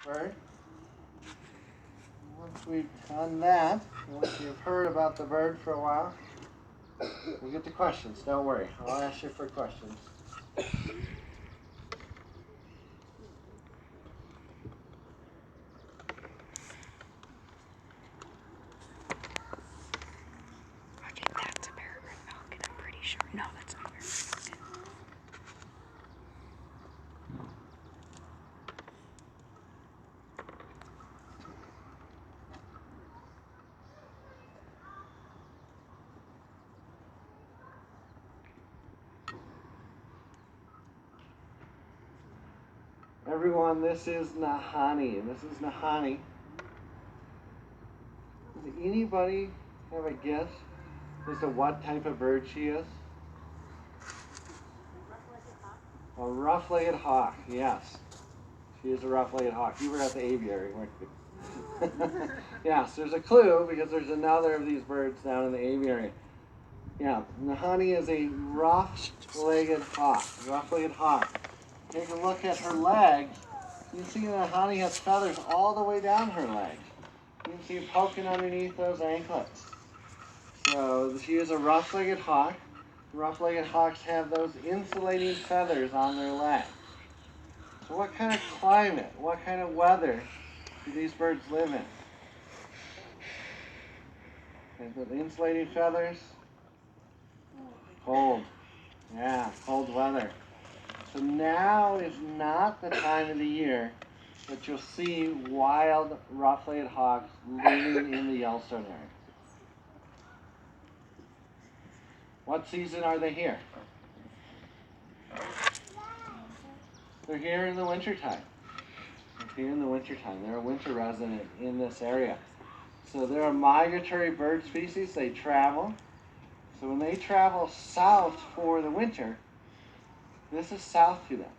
bird. Once we've done that, once you've heard about the bird for a while, we'll get to questions. Don't worry, I'll ask you for questions. Okay, that's a peregrine falcon, I'm pretty sure. No, that's not a peregrine falcon. Everyone, this is Nahani. This is Nahani. Does anybody have a guess as to what type of bird she is? A rough-legged hawk, yes. She is a rough-legged hawk. You were at the aviary, weren't you? Yes, there's a clue because there's another of these birds down in the aviary. Yeah, Nahani is a rough-legged hawk. Rough-legged hawk. Take a look at her legs. You can see Nahani has feathers all the way down her legs. You can see it poking underneath those anklets. So she is a rough-legged hawk. Rough-legged hawks have those insulating feathers on their legs. So what kind of climate, what kind of weather do these birds live in? Okay, the insulating feathers? Cold. Yeah, cold weather. So now is not the time of the year that you'll see wild rough-legged hawks living in the Yellowstone area. What season are they here? They're here in the wintertime. They're here in the wintertime. They're a winter resident in this area. So they're a migratory bird species. They travel. So when they travel south for the winter, this is south to them.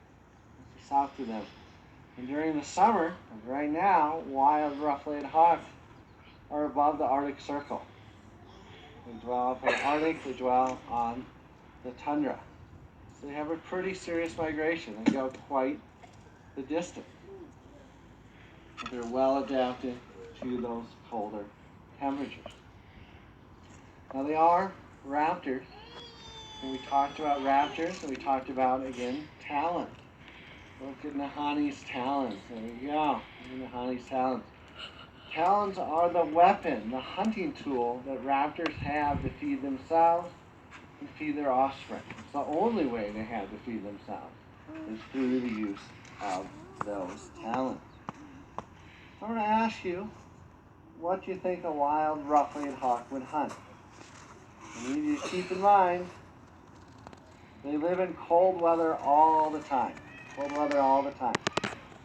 This is south to them. And during the summer, like right now, wild rough-legged hawks are above the Arctic Circle. They dwell up in the Arctic, they dwell on the tundra. So they have a pretty serious migration. They go quite the distance. They're well adapted to those colder temperatures. Now they are raptors. And we talked about raptors, and we talked about, again, talons. Look at Nahani's talons. There you go. Nahani's talons. Talons are the weapon, the hunting tool that raptors have to feed themselves and feed their offspring. It's the only way they have to feed themselves is through the use of those talons. I'm going to ask you, what do you think a wild rough-legged hawk would hunt? I need you to keep in mind, they live in cold weather all the time. Cold weather all the time.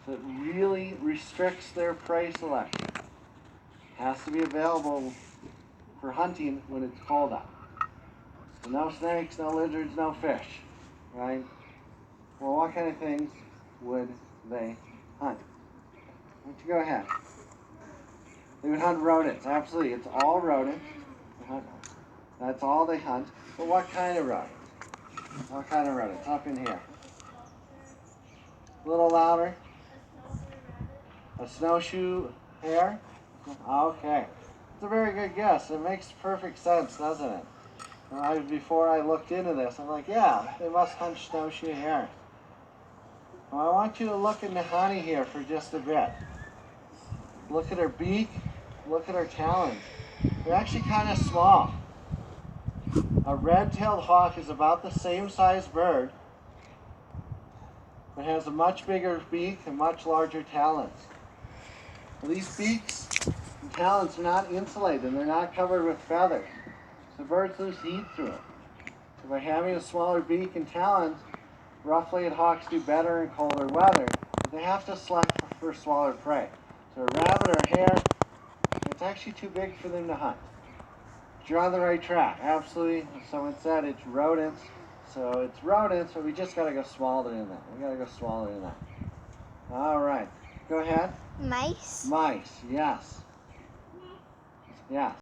So it really restricts their prey selection. It has to be available for hunting when it's cold out. So no snakes, no lizards, no fish, right? Well, what kind of things would they hunt? Why don't you go ahead? They would hunt rodents, absolutely. It's all rodents. That's all they hunt. But what kind of rodents? What kind of rodents? Up in here. A little louder. A snowshoe hare? Okay. It's a very good guess. It makes perfect sense, doesn't it? Before I looked into this, I'm like, yeah, they must hunt snowshoe hares. Well, I want you to look at Nahani here for just a bit. Look at her beak. Look at her talons. They're actually kind of small. A red-tailed hawk is about the same size bird, but has a much bigger beak and much larger talons. Well, these beaks and talons are not insulated and they're not covered with feathers. So birds lose heat through it. So by having a smaller beak and talons, rough-legged hawks do better in colder weather, but they have to select for smaller prey. So a rabbit or a hare, it's actually too big for them to hunt. But you're on the right track. Absolutely, as someone said, it's rodents. So it's rodents, but we just gotta go smaller than that. We gotta go smaller than that. All right, go ahead. Mice? Mice, yes. Yeah.